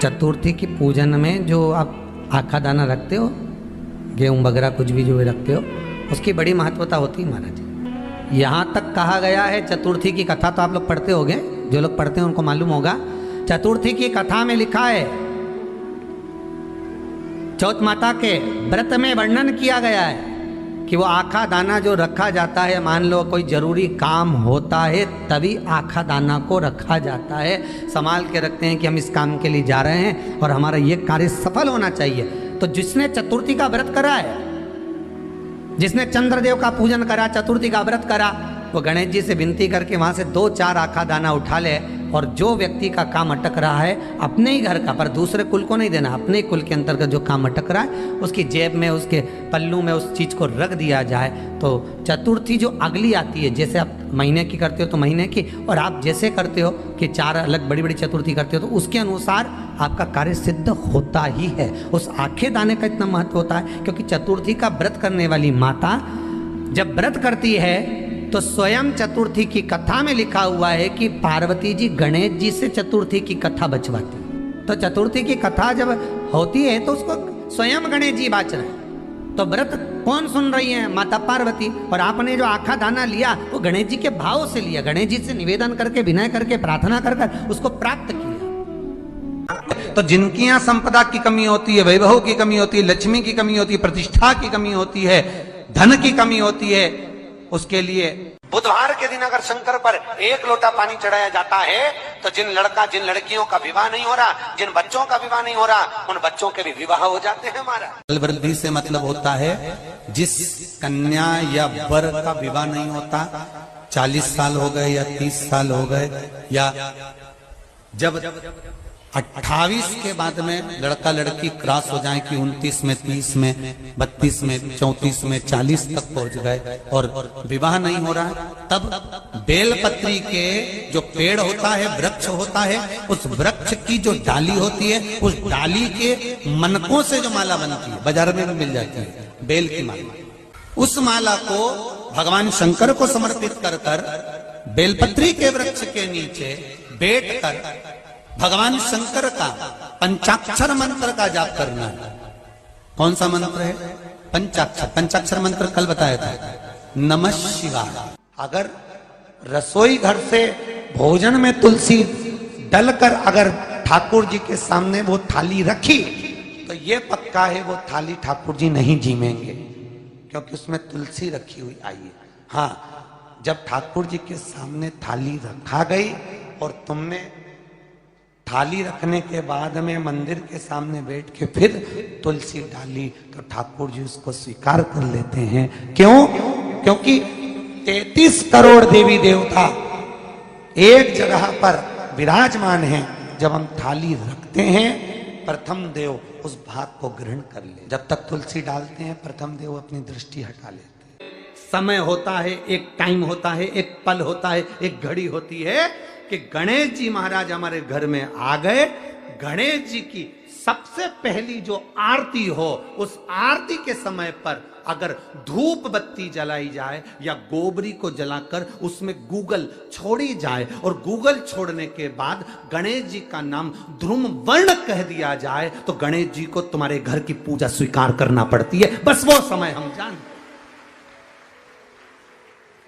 चतुर्थी की पूजन में जो आप आखा दाना रखते हो, गेहूँ वगैरह कुछ भी जो भी रखते हो, उसकी बड़ी महत्वता होती है महाराज। यहाँ तक कहा गया है, चतुर्थी की कथा तो आप लोग पढ़ते होंगे, जो लोग पढ़ते हैं उनको मालूम होगा। चतुर्थी की कथा में लिखा है, चौथ माता के व्रत में वर्णन किया गया है कि वो आखा दाना जो रखा जाता है, मान लो कोई जरूरी काम होता है तभी आखा दाना को रखा जाता है, संभाल के रखते हैं कि हम इस काम के लिए जा रहे हैं और हमारा ये कार्य सफल होना चाहिए। तो जिसने चतुर्थी का व्रत करा है, जिसने चंद्रदेव का पूजन करा, चतुर्थी का व्रत करा, वो गणेश जी से विनती करके वहाँ से 2-4 आखा दाना उठा ले, और जो व्यक्ति का काम अटक रहा है अपने ही घर का, पर दूसरे कुल को नहीं देना, अपने ही कुल के अंतर्गत जो काम अटक रहा है उसकी जेब में, उसके पल्लू में उस चीज़ को रख दिया जाए। तो चतुर्थी जो अगली आती है, जैसे आप महीने की करते हो तो महीने की, और आप जैसे करते हो कि 4 अलग बड़ी बड़ी चतुर्थी करते हो तो उसके अनुसार आपका कार्य सिद्ध होता ही है। उस आखे दाने का इतना महत्व होता है क्योंकि चतुर्थी का व्रत करने वाली माता जब व्रत करती है तो स्वयं चतुर्थी की कथा में लिखा हुआ है कि पार्वती जी गणेश जी से चतुर्थी की कथा बचवाती। तो चतुर्थी की कथा जब होती है तो उसको स्वयं गणेश जी बाच रहे हैं। तो व्रत कौन सुन रही है? माता पार्वती। और आपने जो आखा दाना लिया वो गणेश जी के भाव से लिया, गणेश जी से निवेदन करके, विनय करके, प्रार्थना कर उसको प्राप्त किया। तो जिनकी यहाँ संपदा की कमी होती है, वैभव की कमी होती है, लक्ष्मी की कमी होती है, प्रतिष्ठा की कमी होती है, धन की कमी होती है, उसके लिए बुधवार के दिन अगर शंकर पर 1 लोटा पानी चढ़ाया जाता है तो जिन लड़कियों का विवाह नहीं हो रहा, जिन बच्चों का विवाह नहीं हो रहा, उन बच्चों के भी विवाह हो जाते हैं। हमारा बल वृद्धि से मतलब होता है जिस कन्या या वर का विवाह नहीं होता, 40 साल हो गए या 30 साल हो गए, या जब 28 के बाद में लड़का लड़की क्रॉस हो जाए कि 29 में, 30 में, 32 में, 34 में, 40 तक पहुंच गए और विवाह नहीं हो रहा है, तब बेलपत्री के जो पेड़ होता है, वृक्ष होता है, उस वृक्ष की जो डाली होती है, उस डाली के मनकों से जो माला बनती है, बाजार में भी मिल जाती है बेल की माला, उस माला को भगवान शंकर को समर्पित कर कर बेलपत्री के वृक्ष के नीचे बैठ कर भगवान शंकर का पंचाक्षर मंत्र का जाप करना है। कौन सा मंत्र है? पंचाक्षर। पंचाक्षर मंत्र कल बताया था, नमः शिवाय। अगर रसोई घर से भोजन में तुलसी डलकर अगर ठाकुर जी के सामने वो थाली रखी तो ये पक्का है वो थाली ठाकुर जी नहीं जीमेंगे, क्योंकि उसमें तुलसी रखी हुई आई है। हाँ, जब ठाकुर जी के सामने थाली रखा गई और तुमने थाली रखने के बाद में मंदिर के सामने बैठ के फिर तुलसी डाली तो ठाकुर जी उसको स्वीकार कर लेते हैं। क्यों? क्योंकि 33 करोड़ देवी देवता एक जगह पर विराजमान हैं। जब हम थाली रखते हैं, प्रथम देव उस भाग को ग्रहण कर ले। जब तक तुलसी डालते हैं, प्रथम देव अपनी दृष्टि हटा लेते हैं। समय होता है, एक टाइम होता है, एक पल होता है, एक घड़ी होती है कि गणेश जी महाराज हमारे घर में आ गए। गणेश जी की सबसे पहली जो आरती हो, उस आरती के समय पर अगर धूप बत्ती जलाई जाए या गोबरी को जलाकर उसमें गूगल छोड़ी जाए और गूगल छोड़ने के बाद गणेश जी का नाम ध्रुम वर्ण कह दिया जाए तो गणेश जी को तुम्हारे घर की पूजा स्वीकार करना पड़ती है। बस वो समय हम जानते,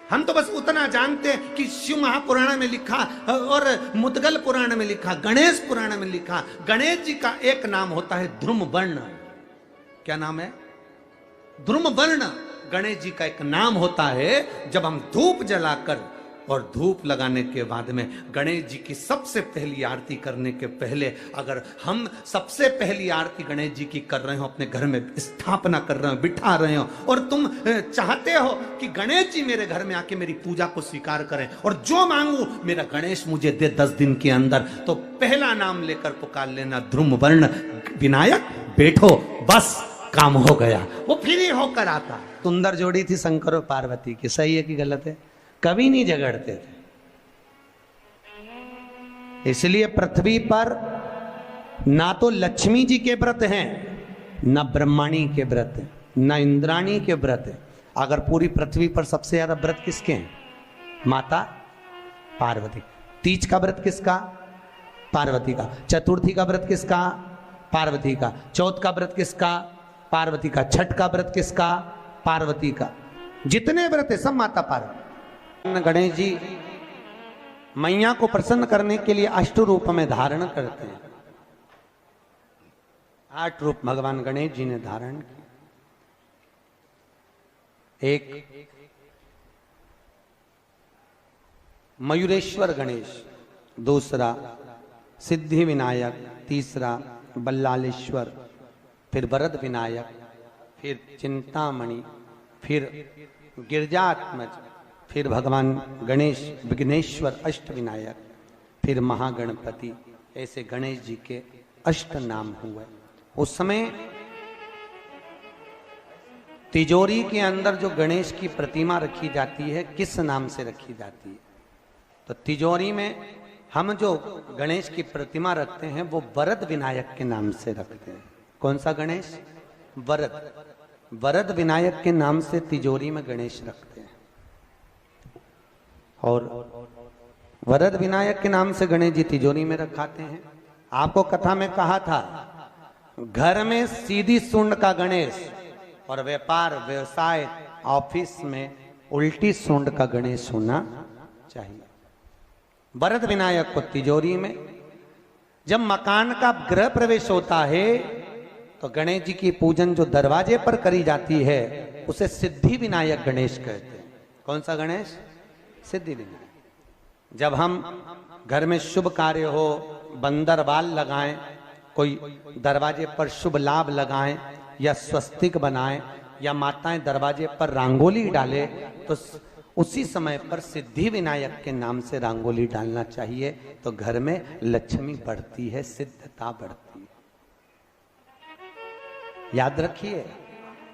हम तो बस उतना जानते हैं कि शिव महापुराण में लिखा और मुद्गल पुराण में लिखा, गणेश पुराण में लिखा, गणेश जी का एक नाम होता है ध्रुम वर्ण। क्या नाम है? ध्रुम वर्ण गणेश जी का एक नाम होता है। जब हम धूप जलाकर और धूप लगाने के बाद में गणेश जी की सबसे पहली आरती करने के पहले अगर हम सबसे पहली आरती गणेश जी की कर रहे हो, अपने घर में स्थापना कर रहे हो, बिठा रहे हो, और तुम चाहते हो कि गणेश जी मेरे घर में आके मेरी पूजा को स्वीकार करें और जो मांगू मेरा गणेश मुझे दे 10 दिन के अंदर, तो पहला नाम लेकर पुकार लेना ध्रुम वर्ण विनायक, बैठो, बस काम हो गया। वो फ्री होकर आता। सुंदर जोड़ी थी शंकर और पार्वती की, सही है कि गलत है? कभी नहीं झगड़ते थे। इसलिए पृथ्वी पर ना तो लक्ष्मी जी के व्रत हैं, ना ब्रह्माणी के व्रत हैं, ना इंद्राणी के व्रत हैं। अगर पूरी पृथ्वी पर सबसे ज्यादा व्रत किसके हैं? माता पार्वती। तीज का व्रत किसका? पार्वती का। चतुर्थी का व्रत किसका? पार्वती का। चौथ का व्रत किसका? पार्वती का। छठ का व्रत किसका? पार्वती का। जितने व्रत है सब माता पार्वती। गणेश जी मैया को प्रसन्न करने के लिए अष्ट रूप में धारण करते हैं। 8 रूप भगवान गणेश जी ने धारण किए। एक मयूरेश्वर गणेश, दूसरा सिद्धि विनायक, तीसरा बल्लालेश्वर, फिर वरद विनायक, फिर चिंतामणि, फिर गिरजात्मज, फिर भगवान गणेश विघ्नेश्वर अष्ट विनायक, फिर महागणपति। ऐसे गणेश जी के अष्ट नाम हुए। उस समय तिजोरी के अंदर जो गणेश की प्रतिमा रखी जाती है किस नाम से रखी जाती है? तो तिजोरी में हम जो गणेश की प्रतिमा रखते हैं वो वरद विनायक के नाम से रखते हैं। कौन सा गणेश? वरद। वरद विनायक के नाम से तिजोरी में गणेश रखते हैं। और वरद विनायक के नाम से गणेश जी तिजोरी में रखाते हैं। आपको कथा में कहा था घर में सीधी सूंड का गणेश और व्यापार व्यवसाय ऑफिस में उल्टी सूंड का गणेश होना चाहिए। वरद विनायक को तिजोरी में। जब मकान का गृह प्रवेश होता है तो गणेश जी की पूजन जो दरवाजे पर करी जाती है उसे सिद्धि विनायक गणेश कहते हैं। कौन सा गणेश? सिद्धि विनायक। जब हम घर में शुभ कार्य हो, बंदरवाल लगाएं, कोई दरवाजे पर शुभ लाभ लगाएं या स्वस्तिक बनाएं या माताएं दरवाजे पर रंगोली डाले तो उसी समय पर सिद्धि विनायक के नाम से रंगोली डालना चाहिए। तो घर में लक्ष्मी बढ़ती है, सिद्धता बढ़ती है। याद रखिए,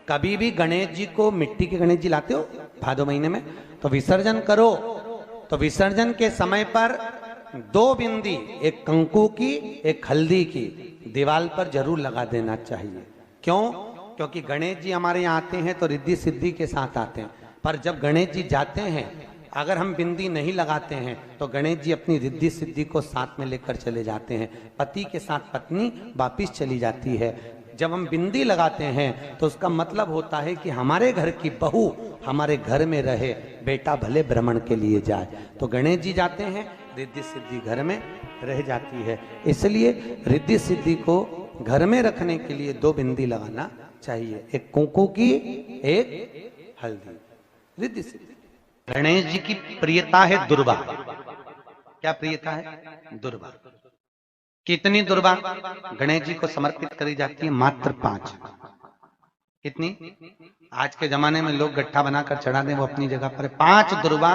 कभी भी गणेश जी को, मिट्टी के गणेश जी लाते हो भादो महीने में, तो विसर्जन करो तो विसर्जन के समय पर 2 बिंदी, एक कंकु की एक हल्दी की, दीवार पर जरूर लगा देना चाहिए। क्यों? क्योंकि गणेश जी हमारे यहाँ आते हैं तो रिद्धि सिद्धि के साथ आते हैं। पर जब गणेश जी जाते हैं अगर हम बिंदी नहीं लगाते हैं तो गणेश जी अपनी रिद्धि सिद्धि को साथ में लेकर चले जाते हैं। पति के साथ पत्नी वापिस चली जाती है। जब हम बिंदी लगाते हैं तो उसका मतलब होता है कि हमारे घर की बहू हमारे घर में रहे, बेटा भले भ्रमण के लिए जाए। तो गणेश जी जाते हैं, रिद्धि सिद्धि घर में रह जाती है। इसलिए रिद्धि सिद्धि को घर में रखने के लिए 2 बिंदी लगाना चाहिए, एक कुंकू की एक हल्दी। रिद्धि सिद्धि। गणेश जी की प्रियता है दुर्वा। क्या प्रियता है? दुर्वा। कितनी दुर्वा गणेश जी को समर्पित करी जाती है? मात्र 5। कितनी? आज के जमाने में लोग गट्ठा बनाकर चढ़ा दें, वो अपनी जगह पर 5 दुर्वा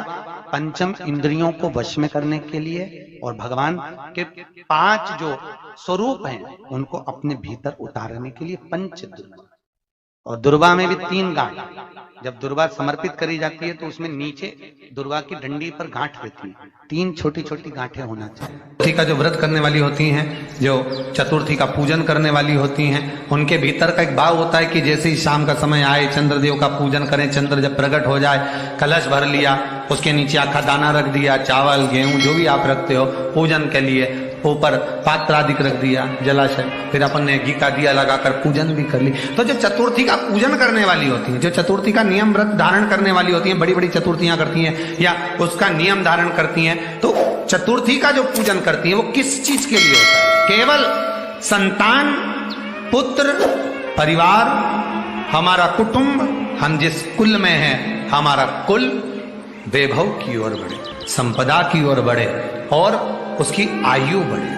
पंचम इंद्रियों को वश में करने के लिए और भगवान के 5 जो स्वरूप हैं उनको अपने भीतर उतारने के लिए 5 दुर्वा। और दुर्वा में भी 3 गांठ। जब दुर्वा समर्पित करी जाती है तो उसमें नीचे दुर्वा की डंडी पर गांठ रहती है, 3 छोटी छोटी गांठें होना चाहिए। चतुर्थी का जो व्रत करने वाली होती हैं, जो चतुर्थी का पूजन करने वाली होती हैं, उनके भीतर का एक भाव होता है कि जैसे ही शाम का समय आए चंद्रदेव का पूजन करें। चंद्र जब प्रकट हो जाए, कलश भर लिया, उसके नीचे आखा दाना रख दिया, चावल गेहूं जो भी आप रखते हो पूजन के लिए, ऊपर पात्र आदि रख दिया, जलाशय, फिर अपन ने घी का दिया लगाकर पूजन भी कर ली। तो जो चतुर्थी का पूजन करने वाली होती है, जो चतुर्थी का नियम व्रत धारण करने वाली होती हैं, बड़ी बड़ी चतुर्थियां करती हैं या उसका नियम धारण करती हैं, तो चतुर्थी का जो पूजन करती है वो किस चीज के लिए होता है? केवल संतान, पुत्र, परिवार, हमारा कुटुंब, हम जिस कुल में हैं, हमारा कुल वैभव की ओर बढ़े, संपदा की ओर बढ़े और उसकी आयु बढ़े,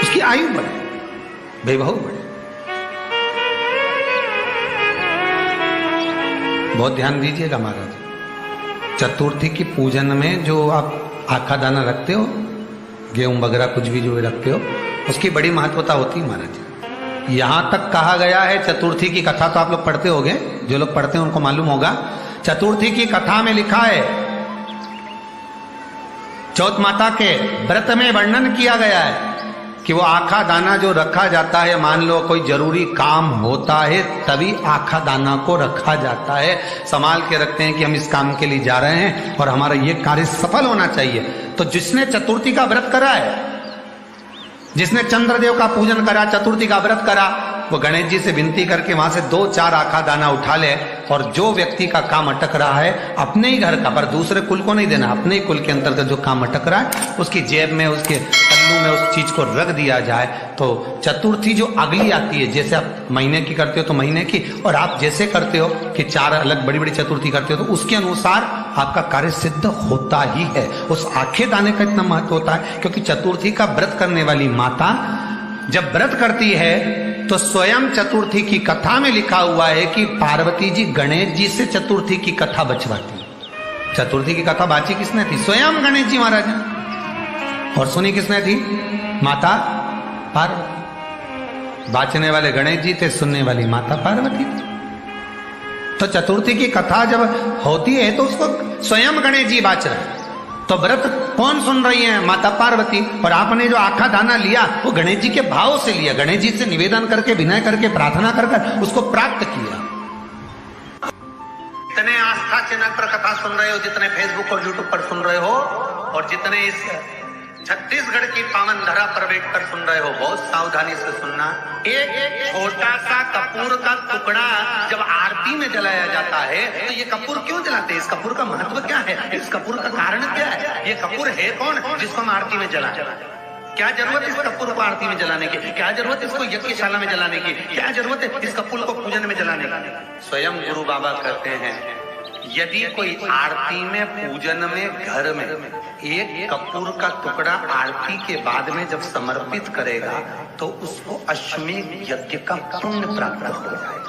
उसकी आयु बढ़े, वैभव बढ़े। बहुत ध्यान दीजिएगा महाराज। चतुर्थी की पूजन में जो आप आखा दाना रखते हो, गेहूं वगैरह कुछ भी जो रखते हो, उसकी बड़ी महत्वता होती है महाराज। यहां तक कहा गया है, चतुर्थी की कथा तो आप लोग पढ़ते होंगे, जो लोग पढ़ते हैं उनको मालूम होगा। चतुर्थी की कथा में लिखा है, चौथ माता के व्रत में वर्णन किया गया है कि वो आखा दाना जो रखा जाता है, मान लो कोई जरूरी काम होता है तभी आखा दाना को रखा जाता है। संभाल के रखते हैं कि हम इस काम के लिए जा रहे हैं और हमारा ये कार्य सफल होना चाहिए। तो जिसने चतुर्थी का व्रत करा है, जिसने चंद्रदेव का पूजन करा, चतुर्थी का व्रत करा, वो गणेश जी से विनती करके वहां से 2-4 आखा दाना उठा ले, और जो व्यक्ति का काम अटक रहा है अपने ही घर का, पर दूसरे कुल को नहीं देना, अपने ही कुल के अंतर्गत जो काम अटक रहा है उसकी जेब में, उसके पल्लू में उस चीज को रख दिया जाए। तो चतुर्थी जो अगली आती है, जैसे आप महीने की करते हो तो महीने की, और आप जैसे करते हो कि 4 अलग बड़ी बड़ी चतुर्थी करते हो तो उसके अनुसार आपका कार्य सिद्ध होता ही है। उस आखे दाने का इतना महत्व होता है क्योंकि चतुर्थी का व्रत करने वाली माता जब व्रत करती है तो स्वयं चतुर्थी की कथा में लिखा हुआ है कि पार्वती जी गणेश जी से चतुर्थी की कथा बचवाती। चतुर्थी की कथा बाची किसने थी? स्वयं गणेश जी महाराज ने। और सुनी किसने थी? माता पार्वती। बाचने वाले गणेश जी थे, सुनने वाली माता पार्वती थी। तो चतुर्थी की कथा जब होती है तो उसको स्वयं गणेश जी बाच रहे हैं। तो व्रत कौन सुन रही है? माता पार्वती। और आपने जो आखा दाना लिया वो गणेश जी के भाव से लिया, गणेश जी से निवेदन करके, विनय करके, प्रार्थना कर उसको प्राप्त किया। जितने आस्था चैनल पर कथा सुन रहे हो, जितने फेसबुक और यूट्यूब पर सुन रहे हो, और जितने इस छत्तीसगढ़ की पावन धरा पर बैठकर सुन रहे हो, बहुत सावधानी से सुनना। एक छोटा सा कपूर का टुकड़ा जब आरती में जलाया जाता है तो ये कपूर क्यों जलाते हैं? इस कपूर का महत्व क्या है? इस कपूर का कारण क्या है? ये कपूर है कौन जिसको हम आरती में जलाएं? क्या जरूरत इस कपूर को आरती में जलाने की? क्या जरूरत इसको यज्ञशाला में जलाने की? क्या जरूरत है इस कपूर को पूजन में जलाने की? स्वयं गुरु बाबा कहते हैं यदि कोई आरती में, पूजन में, घर में एक कपूर का टुकड़ा आरती के बाद में जब समर्पित करेगा तो उसको अश्वमेध यज्ञ का पुण्य प्राप्त हो जाएगा।